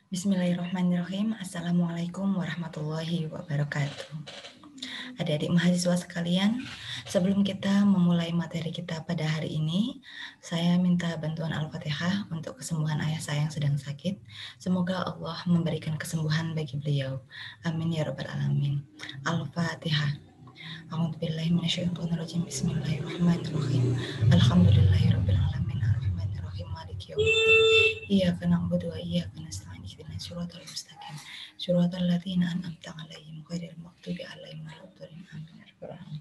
Bismillahirrahmanirrahim. Assalamualaikum warahmatullahi wabarakatuh. Adik-adik mahasiswa sekalian, sebelum kita memulai materi kita pada hari ini, saya minta bantuan Al-Fatihah untuk kesembuhan ayah saya yang sedang sakit. Semoga Allah memberikan kesembuhan bagi beliau. Amin ya rabbal alamin. Al-Fatihah. A'udzubillahi minasyaitonirrajim. Bismillahirrahmanirrahim. Alhamdulillahirabbil alamin. Arrahmanirrahim. Maliki yaumiddin. Iyyaka na'budu wa iyyaka nasta'in. Ihdinas siratal mustaqim. Siratal ladzina an'amta 'alaihim ghairil maghdubi 'alaihim waladdallin. Amin ya rabbal alamin.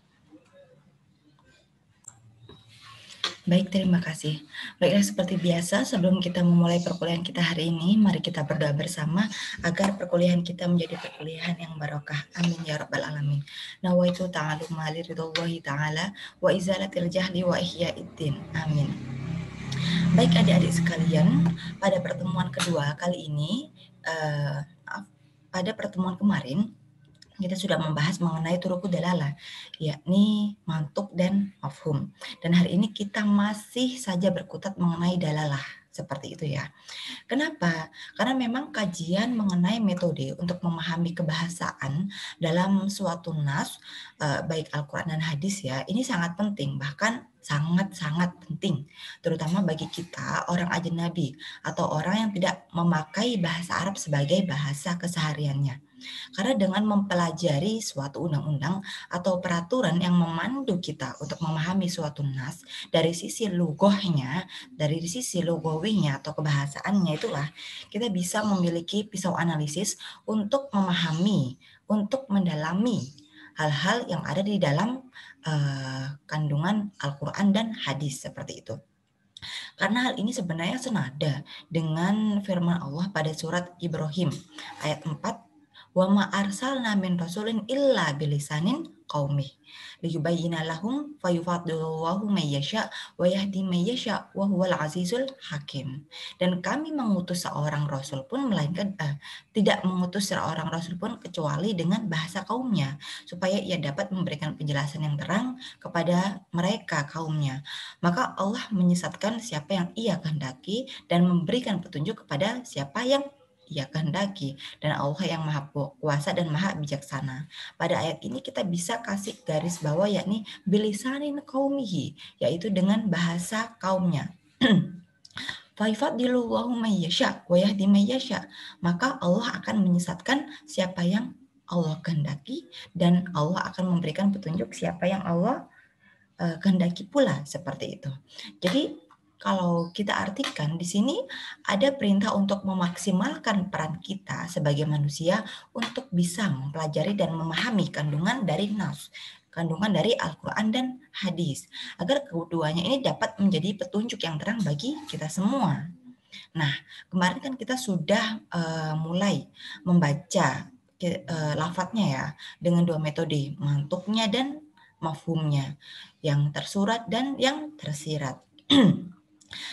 Baik, terima kasih. Baiklah, seperti biasa, sebelum kita memulai perkuliahan kita hari ini, mari kita berdoa bersama agar perkuliahan kita menjadi perkuliahan yang barokah. Amin ya rabbal alamin. Nawaitu ta'aluma liridhallahi ta'ala wa izalatil jahli wa ihyaiddin. Amin. Baik adik-adik sekalian, pada pertemuan kedua kali ini, pada pertemuan kemarin, kita sudah membahas mengenai turuqud dalalah, yakni mantuk dan mafhum. Dan hari ini kita masih saja berkutat mengenai dalalah, seperti itu ya. Kenapa? Karena memang kajian mengenai metode untuk memahami kebahasaan dalam suatu nas, baik Al-Quran dan hadis ya, ini sangat penting, bahkan sangat-sangat penting, terutama bagi kita orang ajnabi atau orang yang tidak memakai bahasa Arab sebagai bahasa kesehariannya. Karena dengan mempelajari suatu undang-undang atau peraturan yang memandu kita untuk memahami suatu nas dari sisi lugohnya, dari sisi lugawinya atau kebahasaannya, itulah kita bisa memiliki pisau analisis untuk memahami, untuk mendalami hal-hal yang ada di dalam kandungan Al-Quran dan hadis seperti itu. Karena hal ini sebenarnya senada dengan firman Allah pada surat Ibrahim ayat 4, wa ma arsalna min rasulin illa bilisanin qaumih liyubayyina lahum fayufaddilallahu may yasha wa yahdi may yasha wa huwal azizul hakim. Dan kami mengutus seorang rasul pun melainkan tidak mengutus seorang rasul pun kecuali dengan bahasa kaumnya, supaya ia dapat memberikan penjelasan yang terang kepada mereka kaumnya. Maka Allah menyesatkan siapa yang ia kehendaki dan memberikan petunjuk kepada siapa yang ia kehendaki, dan Allah yang maha kuasa dan maha bijaksana. Pada ayat ini kita bisa kasih garis bawah, yakni bilisanin qaumihi, yaitu dengan bahasa kaumnya. Faifadilullahu may yasha wa yahdi may yasha. Maka Allah akan menyesatkan siapa yang Allah kehendaki, dan Allah akan memberikan petunjuk siapa yang Allah kehendaki pula, seperti itu. Jadi kalau kita artikan di sini ada perintah untuk memaksimalkan peran kita sebagai manusia untuk bisa mempelajari dan memahami kandungan dari nas, kandungan dari Al-Quran dan hadis, agar keduanya ini dapat menjadi petunjuk yang terang bagi kita semua. Nah, kemarin kan kita sudah mulai membaca lafadznya ya, dengan dua metode, mantuknya dan mafhumnya, yang tersurat dan yang tersirat.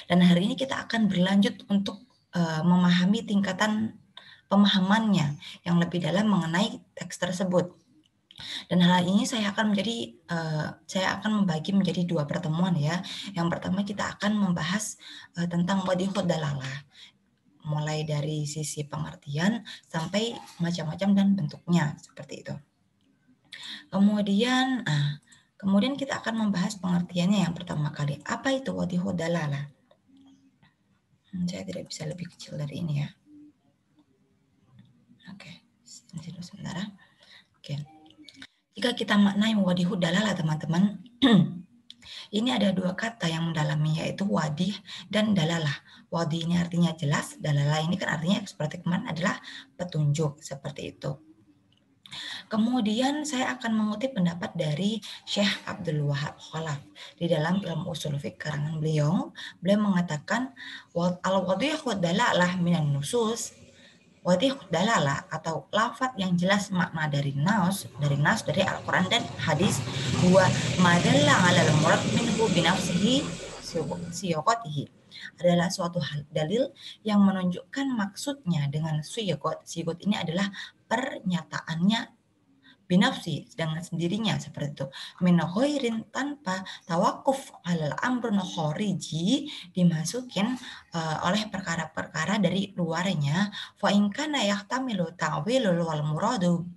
Dan hari ini kita akan berlanjut untuk memahami tingkatan pemahamannya yang lebih dalam mengenai teks tersebut. Dan hal ini saya akan membagi menjadi dua pertemuan ya. Yang pertama kita akan membahas tentang wadihud dalalah, mulai dari sisi pengertian sampai macam-macam dan bentuknya, seperti itu. Kemudian kita akan membahas pengertiannya yang pertama kali. Apa itu wadihud dalalah? Saya tidak bisa lebih kecil dari ini ya. Oke, sebentar. Oke. Jika kita maknai wadihud dalalah, teman-teman, ini ada dua kata yang mendalami, yaitu wadih dan dalalah. Wadih ini artinya jelas, dalalah ini kan artinya seperti kemarin adalah petunjuk, seperti itu. Kemudian saya akan mengutip pendapat dari Syekh Abdul Wahab Khalaf di dalam ilmu usul fiqh karangan beliau. Beliau mengatakan al-wadih dalalah minan nusus, wadih dalalah atau lafaz yang jelas makna dari nas dari Al-Quran dan hadis, huwa madalla 'alal murad minhu binafsihi siyaqatihi, adalah suatu dalil yang menunjukkan maksudnya dengan sigot. Sigot ini adalah pernyataannya, binafsi dengan sendirinya seperti itu, min ghairin tanpa tawakuf alal amrun khariji, dimasukin oleh perkara-perkara dari luarnya, fa in kana yahtamilu ta'wilul wal muradu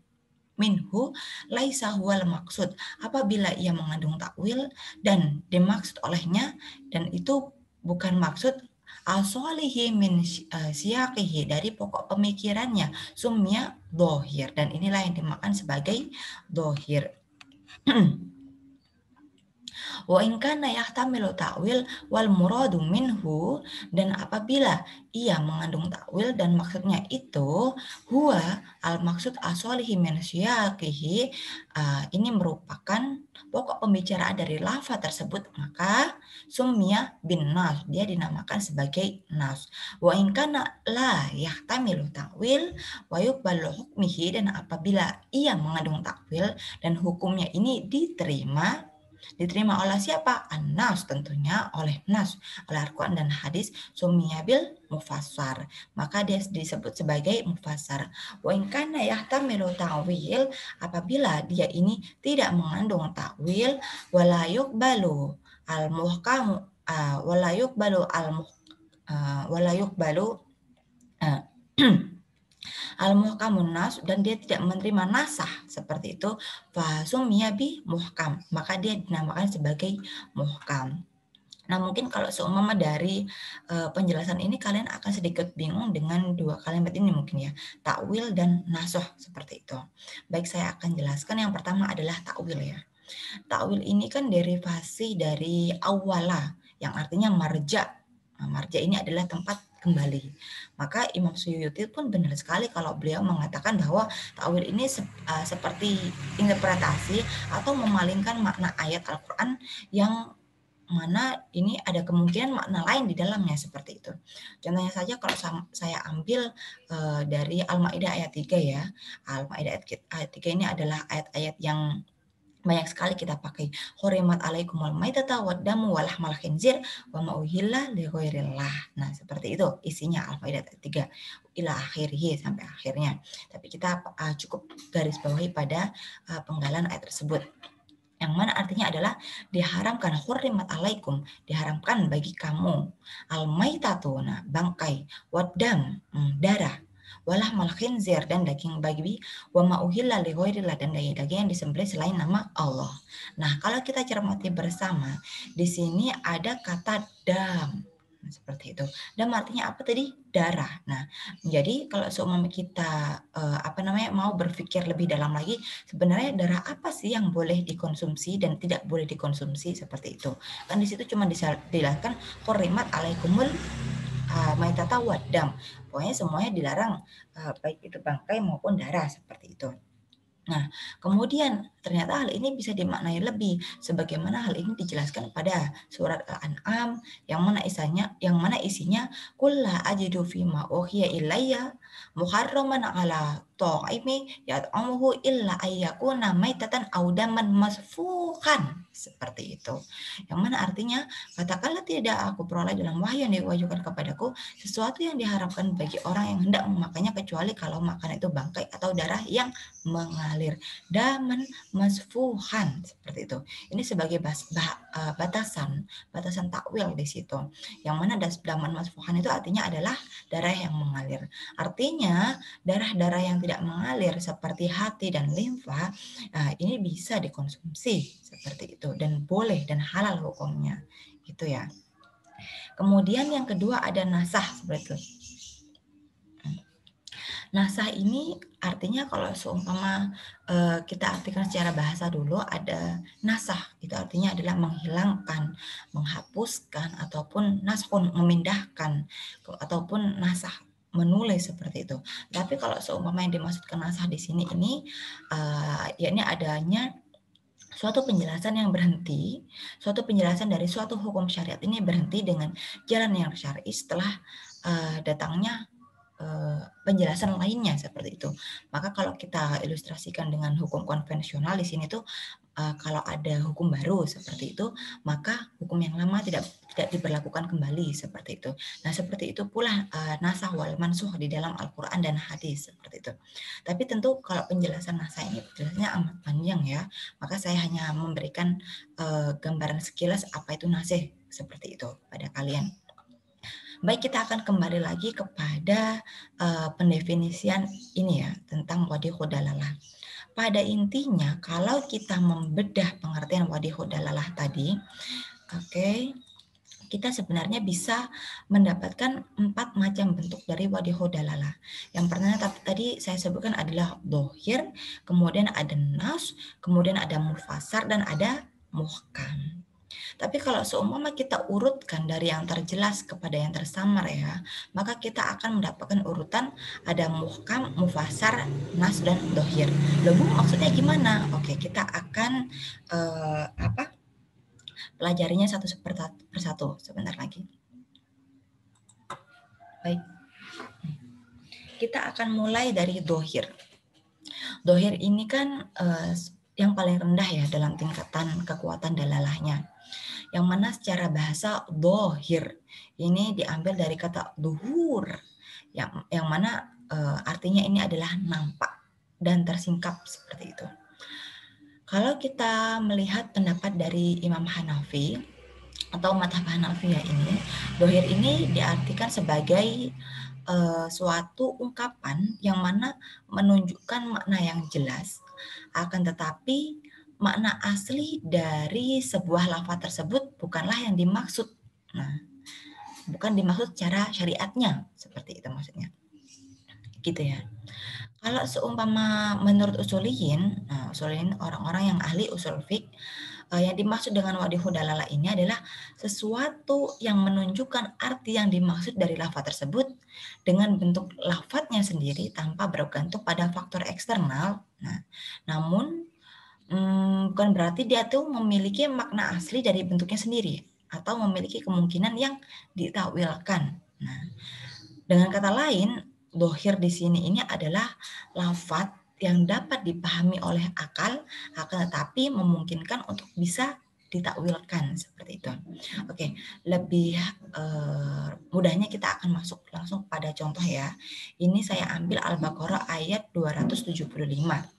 minhu laisa huwal maksud, apabila ia mengandung takwil dan dimaksud olehnya dan itu bukan maksud asolihi min siyaqihi, dari pokok pemikirannya, sumya dohir, dan inilah yang dimakan sebagai dohir. Wa in kana yahtamilu ta'wil wal muradu minhu, dan apabila ia mengandung takwil dan maksudnya itu huwa al maksud asolihi min siyaqihi, ini merupakan pokok pembicaraan dari lafaz tersebut, maka sumya bin nas, dia dinamakan sebagai nas. Wa in kana la yahtamilu ta'wil wa yuqbalu hukmihi, dan apabila ia mengandung takwil dan hukumnya ini diterima oleh siapa? An-nas, tentunya oleh nas, oleh Al-Quran dan hadis, sumiyabil mufassar, maka dia disebut sebagai mufassar. Wa in kana yahtamilu ta'wil, apabila dia ini tidak mengandung takwil, wala yuqbalu al-muhkamu wala yuqbalu wala yuqbalu al-muhkamun nas, dan dia tidak menerima nasah seperti itu, fasumya bi muhkam, maka dia dinamakan sebagai muhkam. Nah, mungkin kalau seumpama dari penjelasan ini kalian akan sedikit bingung dengan dua kalimat ini mungkin ya, takwil dan nasoh seperti itu. Baik, saya akan jelaskan. Yang pertama adalah takwil ya. Takwil ini kan derivasi dari awala yang artinya marja. Nah, marja ini adalah tempat kembali. Maka Imam Suyuti pun benar sekali kalau beliau mengatakan bahwa takwil ini seperti interpretasi atau memalingkan makna ayat Al-Quran yang mana ini ada kemungkinan makna lain di dalamnya seperti itu. Contohnya saja kalau saya ambil dari Al-Maidah ayat 3 ya. Al-Maidah ayat 3 ini adalah ayat-ayat yang banyak sekali kita pakai. Hurimat alaikumul maitata waddamu walahmal khinzir wa ma uhilla li ghairillah. Nah, seperti itu isinya Al-Maidah ayat 3 ila akhirih, sampai akhirnya. Tapi kita cukup garis bawahi pada penggalan ayat tersebut. Yang mana artinya adalah diharamkan, hurrimat alaikum, diharamkan bagi kamu, al-maitatu, nah bangkai, waddam, darah, walah mal khinzir, dan daging babi, wa ma uhilla li ghairillah, dan daging-daging yang disembelih selain nama Allah. Nah, kalau kita cermati bersama, di sini ada kata dam. Seperti itu. Dam artinya apa tadi? Darah. Nah, jadi kalau seumpama kita mau berpikir lebih dalam lagi, sebenarnya darah apa sih yang boleh dikonsumsi dan tidak boleh dikonsumsi seperti itu. Kan di situ cuma dijelaskan hurrimat alaikumul maitata waddam. Pokoknya semuanya dilarang, baik itu bangkai maupun darah seperti itu. Nah, kemudian ternyata hal ini bisa dimaknai lebih, sebagaimana hal ini dijelaskan pada surat Al-An'am yang mana isinya kulla ajidu fima uhiya ilayya muharraman ala ta'imi yat'amuhu illa ayyakuna maitatan aw daman masfuhan, seperti itu. Yang mana artinya, katakanlah tidak aku peroleh dalam wahyu yang diwahyukan kepadaku sesuatu yang diharapkan bagi orang yang hendak memakannya, kecuali kalau makan itu bangkai atau darah yang mengalir, daman masfuhan, seperti itu. Ini sebagai batasan takwil di situ. Yang mana daman masfuhan itu artinya adalah darah yang mengalir. Artinya darah-darah yang tidak mengalir seperti hati dan limfa, ini bisa dikonsumsi seperti itu, dan boleh dan halal hukumnya, gitu ya. Kemudian yang kedua ada nasah seperti itu. Nasah ini artinya kalau seumpama kita artikan secara bahasa dulu, ada nasah, itu artinya adalah menghilangkan, menghapuskan, ataupun nashun, memindahkan, ataupun nasah, menulis seperti itu. Tapi kalau seumpama yang dimaksudkan nasah di sini ini yakni adanya suatu penjelasan yang berhenti, suatu penjelasan dari suatu hukum syariat ini berhenti dengan jalan yang syar'i setelah datangnya penjelasan lainnya seperti itu. Maka kalau kita ilustrasikan dengan hukum konvensional di sini tuh kalau ada hukum baru seperti itu, maka hukum yang lama tidak diberlakukan kembali seperti itu. Nah, seperti itu pula nasakh wal mansukh di dalam Al-Qur'an dan hadis seperti itu. Tapi tentu kalau penjelasan nasakh ini penjelasannya amat panjang ya, maka saya hanya memberikan gambaran sekilas apa itu nasakh seperti itu pada kalian. Baik, kita akan kembali lagi kepada pendefinisian ini ya tentang wadihud dalalah. Pada intinya, kalau kita membedah pengertian wadihud dalalah tadi, kita sebenarnya bisa mendapatkan 4 macam bentuk dari wadihud dalalah. Yang pertama tadi saya sebutkan adalah dohir, kemudian ada nas, kemudian ada mufasar, dan ada muhkam. Tapi kalau seumpama kita urutkan dari yang terjelas kepada yang tersamar ya, maka kita akan mendapatkan urutan ada muhkam, mufasar, nas, dan dohir. Loh Bu, maksudnya gimana? Oke, kita akan pelajarinya satu persatu sebentar lagi. Baik. Kita akan mulai dari dohir. Dohir ini kan yang paling rendah ya dalam tingkatan kekuatan dalalahnya. Yang mana secara bahasa dohir ini diambil dari kata duhur yang mana artinya ini adalah nampak dan tersingkap seperti itu. Kalau kita melihat pendapat dari Imam Hanafi atau madhab Hanafiyah ini, dohir ini diartikan sebagai suatu ungkapan yang mana menunjukkan makna yang jelas, akan tetapi makna asli dari sebuah lafaz tersebut bukanlah yang dimaksud. Nah, bukan dimaksud secara syariatnya, seperti itu maksudnya. Gitu ya. Kalau seumpama menurut usuliyin, usuliyin orang-orang yang ahli usul fiqh, yang dimaksud dengan wadihud dalalah ini adalah sesuatu yang menunjukkan arti yang dimaksud dari lafaz tersebut dengan bentuk lafaznya sendiri tanpa bergantung pada faktor eksternal. Nah, namun bukan berarti dia tuh memiliki makna asli dari bentuknya sendiri atau memiliki kemungkinan yang ditakwilkan. Nah, dengan kata lain, dohir di sini ini adalah lafaz yang dapat dipahami oleh akal, akan tetapi memungkinkan untuk bisa ditakwilkan seperti itu. Oke, lebih mudahnya kita akan masuk langsung pada contoh ya. Ini saya ambil Al-Baqarah ayat 275.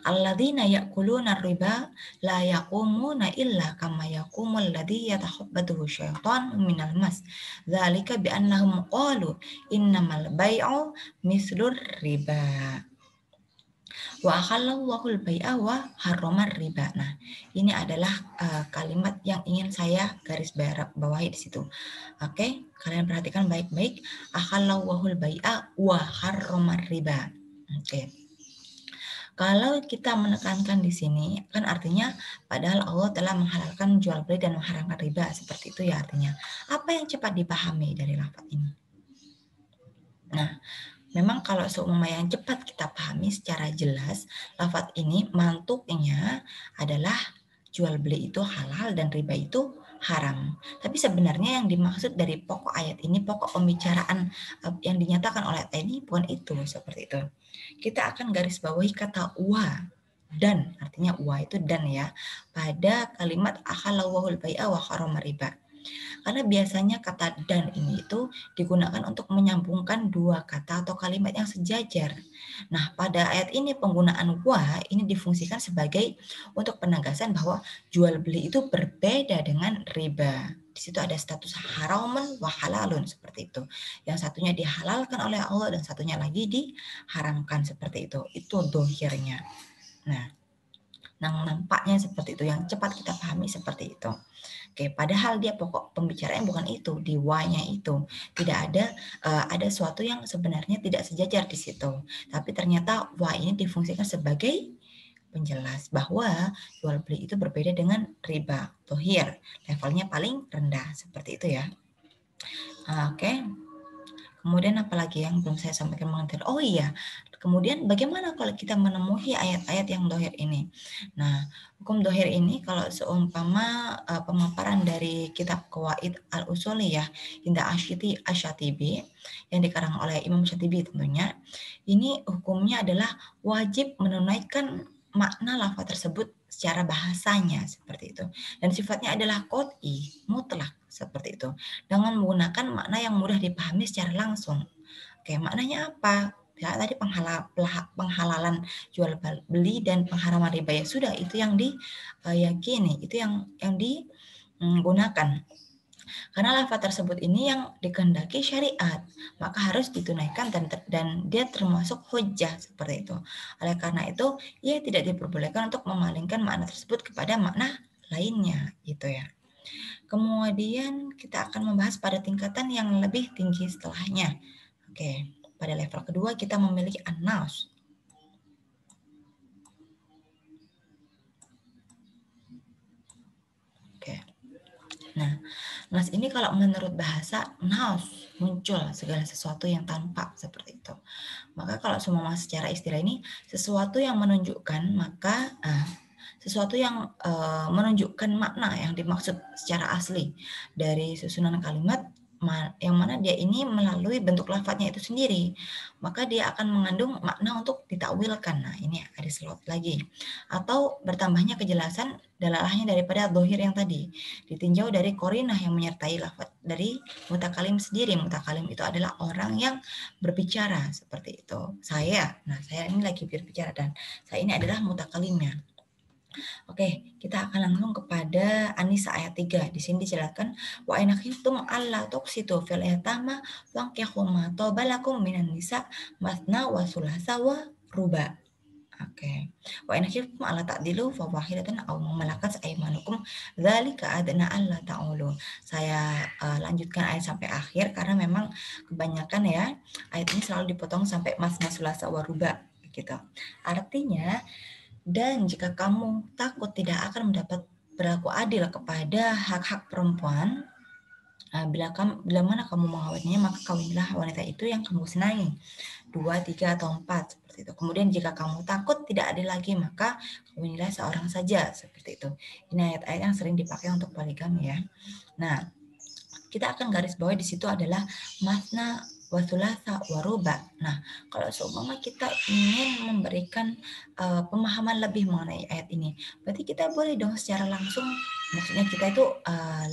Alladzina ya'kuluna riba la yaqumuna illa kama yaqumul ladzi yatakhabbathu syaitan minal mas. Dzalika bi annahum qalu innamal bai'u mislur riba. Wa akhallallahu al-bai'a wa harramar riba. Nah, ini adalah kalimat yang ingin saya garis bawahi di situ. Oke, kalian perhatikan baik-baik. Akhallallahu al-bai'a wa harramar riba. Oke. Kalau kita menekankan di sini, kan artinya padahal Allah telah menghalalkan jual beli dan mengharamkan riba. Seperti itu ya artinya. Apa yang cepat dipahami dari lafaz ini? Nah, memang kalau seumpama yang cepat kita pahami secara jelas, lafaz ini mantuknya adalah jual beli itu halal dan riba itu haram. Tapi sebenarnya yang dimaksud dari pokok ayat ini, pokok pembicaraan yang dinyatakan oleh ayat ini bukan itu, seperti itu. Kita akan garis bawahi kata wa dan, artinya wa itu dan ya, pada kalimat akhalawahul bai'a wa harama riba. Karena biasanya kata dan ini itu digunakan untuk menyambungkan dua kata atau kalimat yang sejajar. Nah, pada ayat ini penggunaan wa ini difungsikan sebagai untuk penegasan bahwa jual beli itu berbeda dengan riba. Di situ ada status haramun wa halalun seperti itu. Yang satunya dihalalkan oleh Allah dan satunya lagi diharamkan seperti itu. Itu dohirnya. Nah, nampaknya seperti itu. Yang cepat kita pahami seperti itu. Oke, padahal dia pokok pembicaraan bukan itu, di why-nya itu. Tidak ada suatu yang sebenarnya tidak sejajar di situ. Tapi ternyata why ini difungsikan sebagai penjelas bahwa jual beli itu berbeda dengan riba, dohir. Levelnya paling rendah, seperti itu ya. Oke. Kemudian apalagi yang belum saya sampaikan mengenai, oh iya, Kemudian bagaimana kalau kita menemui ayat-ayat yang dohir ini? Nah, hukum dohir ini kalau seumpama pemaparan dari kitab Qawaid al-Usuliyah Indah Asyatibi yang dikarang oleh Imam Syatibi tentunya, ini hukumnya adalah wajib menunaikan makna lafaz tersebut secara bahasanya seperti itu, dan sifatnya adalah qot'i, mutlak seperti itu, dengan menggunakan makna yang mudah dipahami secara langsung. Oke, maknanya apa? Ya, tadi penghalalan jual beli dan pengharaman riba, ya sudah, itu yang diyakini, itu yang digunakan. Karena lafaz tersebut ini yang dikehendaki syariat, maka harus ditunaikan dan dia termasuk hujjah seperti itu. Oleh karena itu, ia tidak diperbolehkan untuk memalingkan makna tersebut kepada makna lainnya, gitu ya. Kemudian kita akan membahas pada tingkatan yang lebih tinggi setelahnya. Oke, pada level kedua kita memiliki an-nas. Oke. Nah, nas ini kalau menurut bahasa naus, muncul segala sesuatu yang tampak seperti itu. Maka kalau semua secara istilah ini sesuatu yang menunjukkan, maka sesuatu yang menunjukkan makna yang dimaksud secara asli dari susunan kalimat yang mana dia ini melalui bentuk lafadznya itu sendiri, maka dia akan mengandung makna untuk ditakwilkan. Nah, ini ada slot lagi. Atau bertambahnya kejelasan dalalahnya daripada dohir yang tadi, ditinjau dari korinah yang menyertai lafadz dari mutakalim sendiri. Mutakalim itu adalah orang yang berbicara seperti itu. Saya ini lagi berbicara dan saya ini adalah mutakalimnya. Oke, kita akan langsung kepada An-Nisa ayat 3. Di sini dijelaskan wa in khiftum alla tuqsitu fil yatama fankihu ma taba lakum minan nisa masna wa sulasa wa ruba. Oke. Wa in khiftum alla ta'dilu fa wahidatan aw malakat aymanukum dzalika adna alla ta'ulu. Saya lanjutkan ayat sampai akhir karena memang kebanyakan ya ayat ini selalu dipotong sampai masna sulasa wa ruba gitu. Artinya, dan jika kamu takut tidak akan mendapat berlaku adil kepada hak-hak perempuan, bila mana kamu mengawininya, maka kawinlah wanita itu yang kamu senangi, 2, 3, atau 4 seperti itu. Kemudian jika kamu takut tidak adil lagi, maka kawinilah seorang saja seperti itu. Ini ayat-ayat yang sering dipakai untuk poligami ya. Nah, kita akan garis bawah di situ adalah masna wasulasa waruba. Nah, kalau seumpama kita ingin memberikan pemahaman lebih mengenai ayat ini, berarti kita boleh dong secara langsung, maksudnya kita itu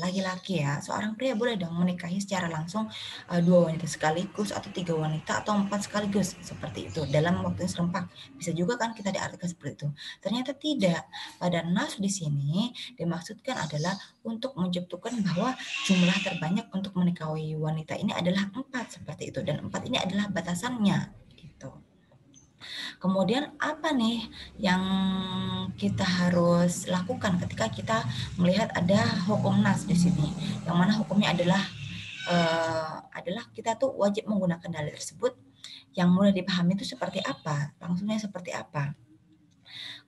laki-laki ya, seorang pria boleh dong menikahi secara langsung 2 wanita sekaligus atau 3 wanita atau 4 sekaligus seperti itu dalam waktu yang serempak. Bisa juga kan kita diartikan seperti itu. Ternyata tidak. Pada nas di sini dimaksudkan adalah untuk menjatuhkan bahwa jumlah terbanyak untuk menikahi wanita ini adalah 4 seperti itu, dan 4 ini adalah batasannya gitu. Kemudian apa nih yang kita harus lakukan ketika kita melihat ada hukum nas di sini, yang mana hukumnya adalah kita tuh wajib menggunakan dalil tersebut yang mudah dipahami itu seperti apa, langsungnya seperti apa.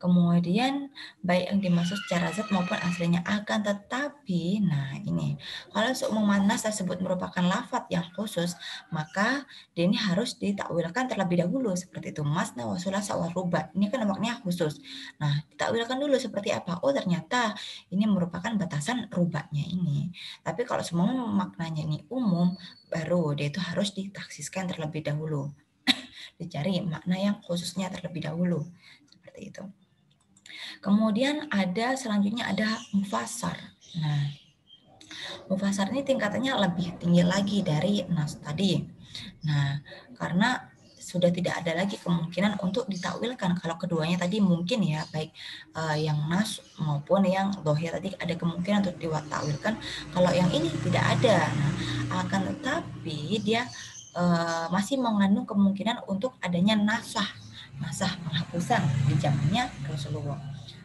Kemudian baik yang dimaksud secara zat maupun aslinya, akan tetapi, nah ini, kalau seumpama nas tersebut merupakan lafadz yang khusus, maka dia ini harus ditakwilkan terlebih dahulu seperti itu. Masna wa sulasa wa ruba, ini kan maknanya khusus. Nah, ditakwilkan dulu seperti apa? Oh, ternyata ini merupakan batasan rubanya ini. Tapi kalau semua maknanya ini umum, baru dia itu harus ditaksiskan terlebih dahulu. Dicari makna yang khususnya terlebih dahulu. Seperti itu. Kemudian selanjutnya ada mufassar. Nah, mufassar ini tingkatannya lebih tinggi lagi dari nas tadi. Nah, karena sudah tidak ada lagi kemungkinan untuk ditakwilkan. Kalau keduanya tadi mungkin ya, baik yang nas maupun yang dohir tadi ada kemungkinan untuk ditakwilkan. Kalau yang ini tidak ada. Nah, akan tetapi dia masih mengandung kemungkinan untuk adanya nasah penghapusan di zamannya Rasulullah.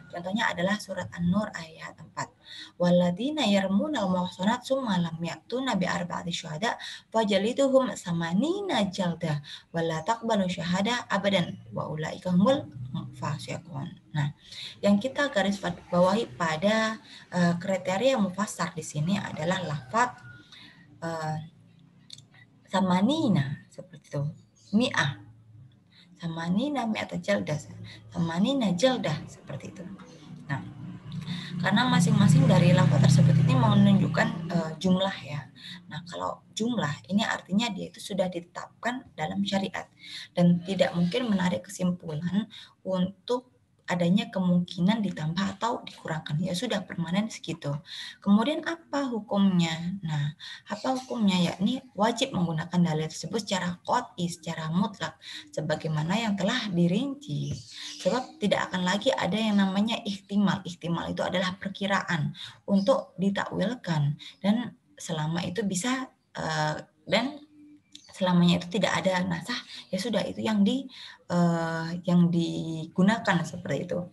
Contohnya adalah surat An-Nur ayat 4. Walladzina yarmunal muhsanat summa lam ya'tuna bi arba'ati syuhada fajaliduhum samanina jalda wala taqbalu syahada abadan wa ulaika humul fasiqun. Nah, yang kita garis bawahi pada kriteria mufassar di sini adalah lafaz samanina seperti itu. Mi'ah Samanina mi'ata jaldah, samanina jaldah, seperti itu. Nah, karena masing-masing dari lafaz tersebut ini menunjukkan jumlah ya. Nah, kalau jumlah ini artinya dia itu sudah ditetapkan dalam syariat dan tidak mungkin menarik kesimpulan untuk adanya kemungkinan ditambah atau dikurangkan. Ya sudah permanen segitu. Kemudian apa hukumnya? Nah, apa hukumnya? Yakni wajib menggunakan dalil tersebut secara qat'i, secara mutlak sebagaimana yang telah dirinci. Sebab tidak akan lagi ada yang namanya ihtimal. Ihtimal itu adalah perkiraan untuk ditakwilkan dan selama itu bisa dan selamanya itu tidak ada nasah, ya sudah itu yang digunakan seperti itu.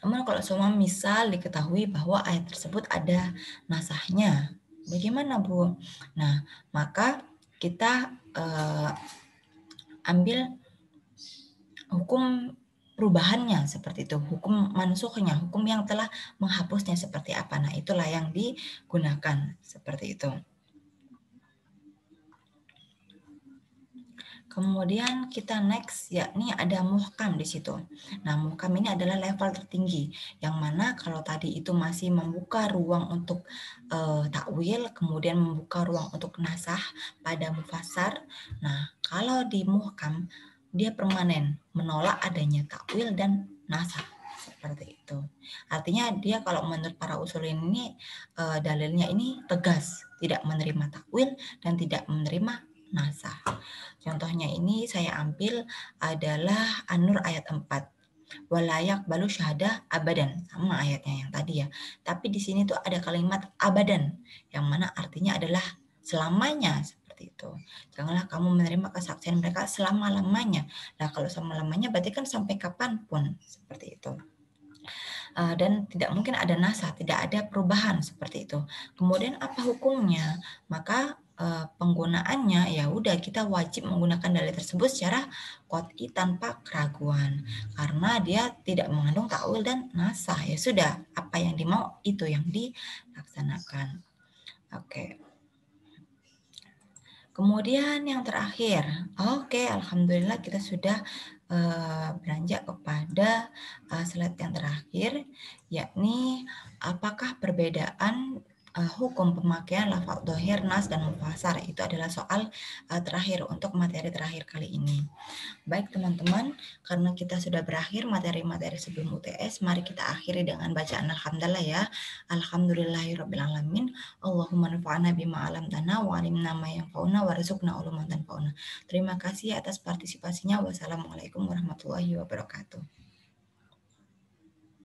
Namun kalau semua misal diketahui bahwa ayat tersebut ada nasahnya, bagaimana Bu? Nah, maka kita ambil hukum perubahannya seperti itu, hukum mansukhnya, hukum yang telah menghapusnya seperti apa. Nah, itulah yang digunakan seperti itu. Kemudian kita next, yakni ada muhkam di situ. Nah, muhkam ini adalah level tertinggi, yang mana kalau tadi itu masih membuka ruang untuk takwil, kemudian membuka ruang untuk nasah pada mufassar. Nah, kalau di muhkam, dia permanen, menolak adanya takwil dan nasah. Seperti itu. Artinya dia kalau menurut para usulin ini, dalilnya ini tegas, tidak menerima takwil dan tidak menerima nasah. Contohnya ini saya ambil adalah An-Nur ayat 4. Walayak balu syahadah abadan, sama ayatnya yang tadi ya. Tapi di sini tuh ada kalimat abadan yang mana artinya adalah selamanya seperti itu. Janganlah kamu menerima kesaksian mereka selama-lamanya. Nah, kalau selama-lamanya berarti kan sampai kapanpun seperti itu. Dan tidak mungkin ada nasah, tidak ada perubahan seperti itu. Kemudian apa hukumnya? Maka penggunaannya ya udah kita wajib menggunakan dalil tersebut secara qat'i tanpa keraguan karena dia tidak mengandung ta'wil dan nasah. Ya sudah, apa yang dimau itu yang dilaksanakan. Oke. Kemudian yang terakhir, alhamdulillah kita sudah beranjak kepada slide yang terakhir, yakni apakah perbedaan hukum pemakaian lafaz dhohir, nas, dan mufassar. Itu adalah soal terakhir untuk materi terakhir kali ini. Baik teman-teman, karena kita sudah berakhir materi-materi sebelum UTS, mari kita akhiri dengan bacaan alhamdulillah ya. Alhamdulillahirrabbilalamin. Allahumma nafa'na bima alamtana wa alimna ma yanfa'una warzuqna uluman tanfa'una. Terima kasih atas partisipasinya. Wassalamualaikum warahmatullahi wabarakatuh.